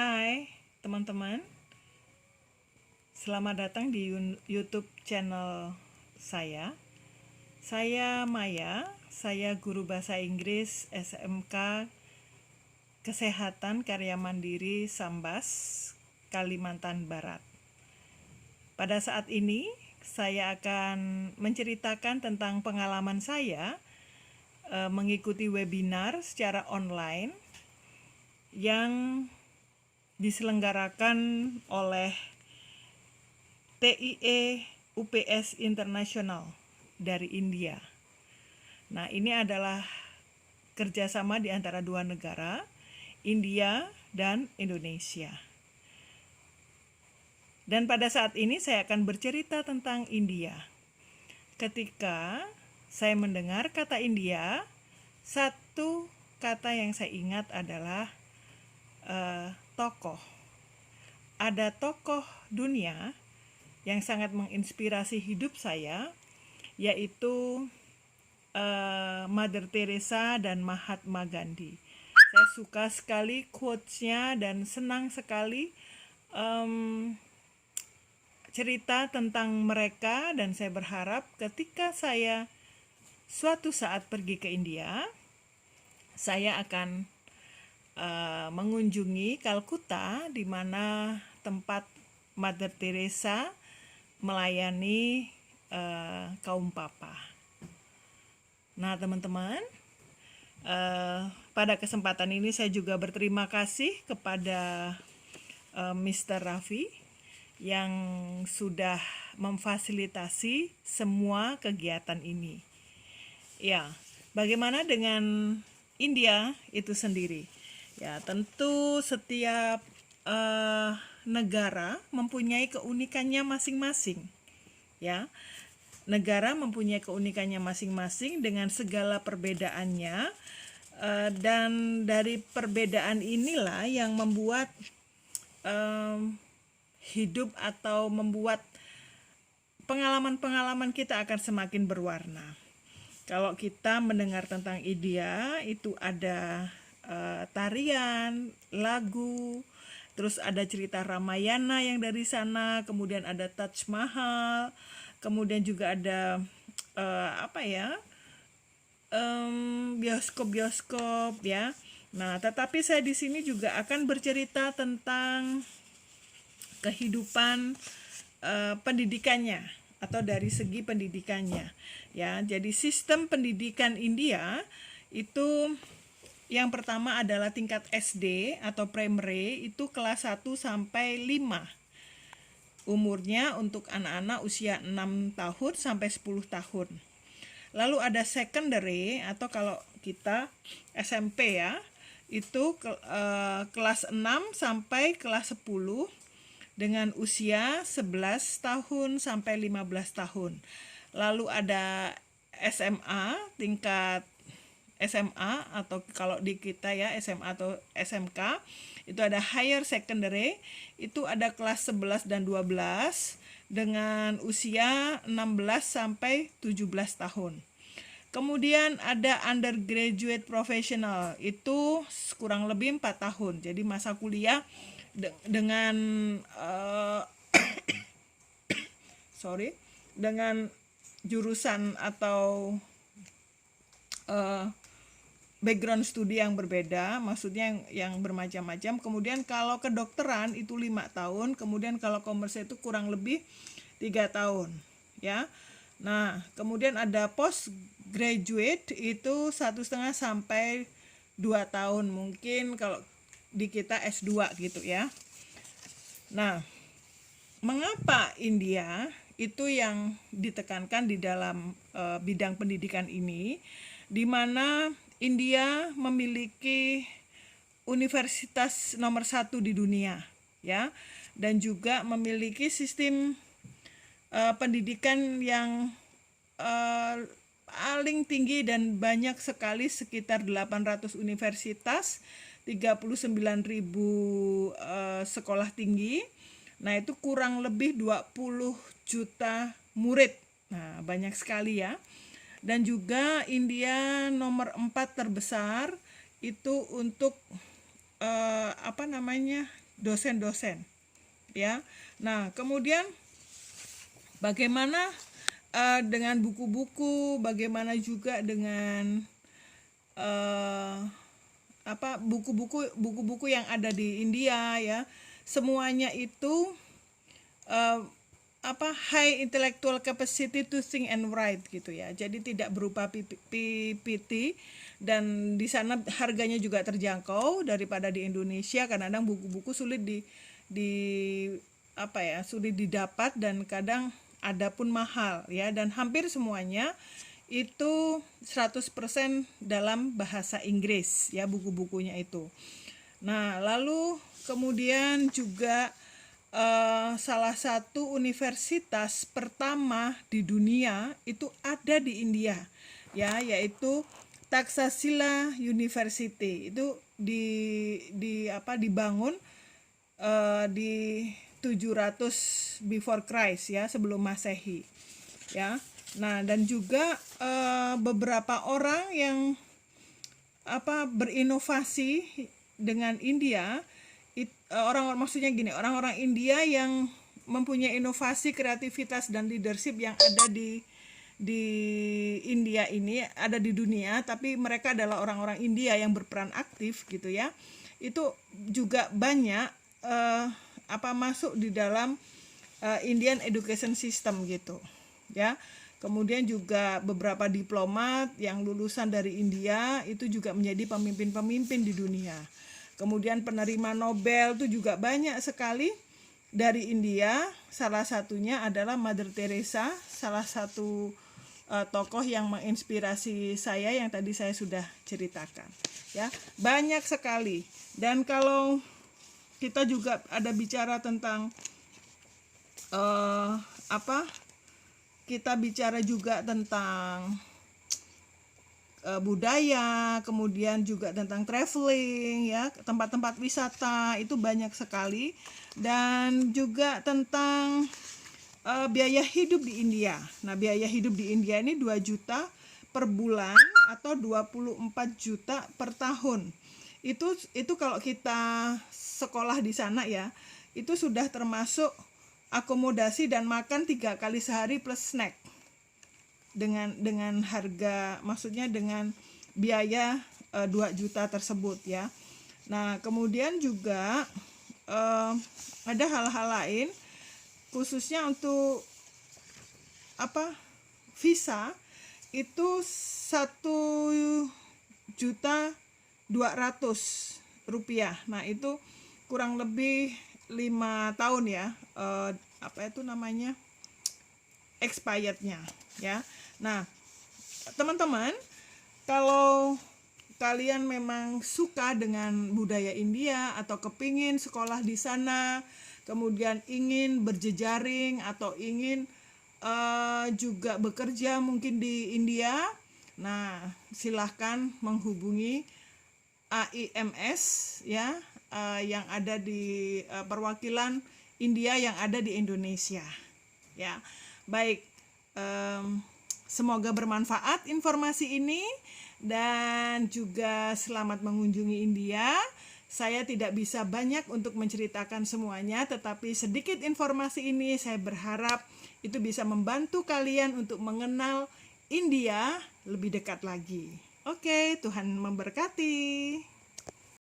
Hai teman-teman, selamat datang di YouTube channel saya. Saya Maya, saya guru bahasa Inggris SMK Kesehatan Karya Mandiri Sambas, Kalimantan Barat. Pada saat ini saya akan menceritakan tentang pengalaman saya mengikuti webinar secara online yang diselenggarakan oleh TIE UPS Internasional dari India. Nah, ini adalah kerjasama di antara dua negara, India dan Indonesia. Dan pada saat ini saya akan bercerita tentang India. Ketika saya mendengar kata India, satu kata yang saya ingat adalah tokoh. Ada tokoh dunia yang sangat menginspirasi hidup saya, yaitu Mother Teresa dan Mahatma Gandhi. Saya suka sekali quotes-nya dan senang sekali cerita tentang mereka, dan saya berharap ketika saya suatu saat pergi ke India, saya akan mengunjungi Kalkuta, di mana tempat Mother Teresa melayani kaum papa. Nah, teman-teman, pada kesempatan ini saya juga berterima kasih kepada Mr. Raffi yang sudah memfasilitasi semua kegiatan ini. Ya, bagaimana dengan India itu sendiri? Ya, tentu setiap negara mempunyai keunikannya masing-masing. Ya, negara mempunyai keunikannya masing-masing dengan segala perbedaannya, dan dari perbedaan inilah yang membuat hidup atau membuat pengalaman-pengalaman kita akan semakin berwarna. Kalau kita mendengar tentang India, itu ada tarian, lagu, terus ada cerita Ramayana yang dari sana, kemudian ada Taj Mahal, kemudian juga ada bioskop-bioskop ya. Nah, tetapi saya di sini juga akan bercerita tentang kehidupan pendidikannya, atau dari segi pendidikannya ya. Jadi sistem pendidikan India itu yang pertama adalah tingkat SD atau primary, itu kelas 1 sampai 5. Umurnya untuk anak-anak usia 6 tahun sampai 10 tahun. Lalu ada secondary, atau kalau kita SMP ya, itu kelas 6 sampai kelas 10 dengan usia 11 tahun sampai 15 tahun. Lalu ada SMA, tingkat SMA, atau kalau di kita ya SMA atau SMK, itu ada higher secondary, itu ada kelas 11 dan 12 dengan usia 16 sampai 17 tahun. Kemudian ada undergraduate professional, itu kurang lebih 4 tahun. Jadi masa kuliah dengan dengan jurusan atau background studi yang berbeda, maksudnya yang bermacam-macam. Kemudian kalau kedokteran itu 5 tahun, kemudian kalau komersil itu kurang lebih 3 tahun ya. Nah, kemudian ada postgraduate, itu 1,5 sampai 2 tahun, mungkin kalau di kita S2 gitu ya. Nah, mengapa India itu yang ditekankan di dalam bidang pendidikan ini, di mana India memiliki universitas nomor 1 di dunia ya, dan juga memiliki sistem pendidikan yang paling tinggi dan banyak sekali, sekitar 800 universitas, 39.000 sekolah tinggi. Nah, itu kurang lebih 20 juta murid. Nah, banyak sekali ya. Dan juga India nomor 4 terbesar itu untuk dosen-dosen, ya. Nah, kemudian bagaimana dengan buku-buku, bagaimana juga dengan buku-buku yang ada di India, ya. Semuanya itu high intellectual capacity to think and write gitu ya. Jadi tidak berupa PPT, dan di sana harganya juga terjangkau daripada di Indonesia. Kadang-kadang buku-buku sulit sulit didapat, dan kadang ada pun mahal ya, dan hampir semuanya itu 100% dalam bahasa Inggris ya, buku-bukunya itu. Nah, lalu kemudian juga salah satu universitas pertama di dunia itu ada di India ya, yaitu Taxila University. Itu dibangun di 700 before Christ ya, sebelum Masehi ya. Nah, dan juga beberapa orang yang berinovasi dengan India, orang-orang India yang mempunyai inovasi, kreativitas, dan leadership yang ada di India ini, ada di dunia, tapi mereka adalah orang-orang India yang berperan aktif gitu ya. Itu juga banyak masuk di dalam Indian education system gitu ya. Kemudian juga beberapa diplomat yang lulusan dari India itu juga menjadi pemimpin-pemimpin di dunia. Kemudian penerima Nobel itu juga banyak sekali dari India. Salah satunya adalah Mother Teresa, salah satu tokoh yang menginspirasi saya yang tadi saya sudah ceritakan. Ya, banyak sekali. Dan kalau kita juga ada bicara tentang kita bicara juga tentang budaya, kemudian juga tentang traveling ya, tempat-tempat wisata itu banyak sekali, dan juga tentang biaya hidup di India. Nah, biaya hidup di India ini 2 juta per bulan atau 24 juta per tahun. Itu kalau kita sekolah di sana ya, itu sudah termasuk akomodasi dan makan 3 kali sehari plus snack. Dengan harga, maksudnya dengan biaya 2 juta tersebut ya. Nah, kemudian juga ada hal-hal lain khususnya untuk visa itu 1.200.000 rupiah. Nah, itu kurang lebih 5 tahun ya, expirednya ya. Nah, teman-teman, kalau kalian memang suka dengan budaya India atau kepingin sekolah di sana, kemudian ingin berjejaring atau ingin juga bekerja mungkin di India, nah silahkan menghubungi AIMS ya, yang ada di perwakilan India yang ada di Indonesia ya. Baik, semoga bermanfaat informasi ini, dan juga selamat mengunjungi India. Saya tidak bisa banyak untuk menceritakan semuanya, tetapi sedikit informasi ini saya berharap itu bisa membantu kalian untuk mengenal India lebih dekat lagi. Oke, Tuhan memberkati.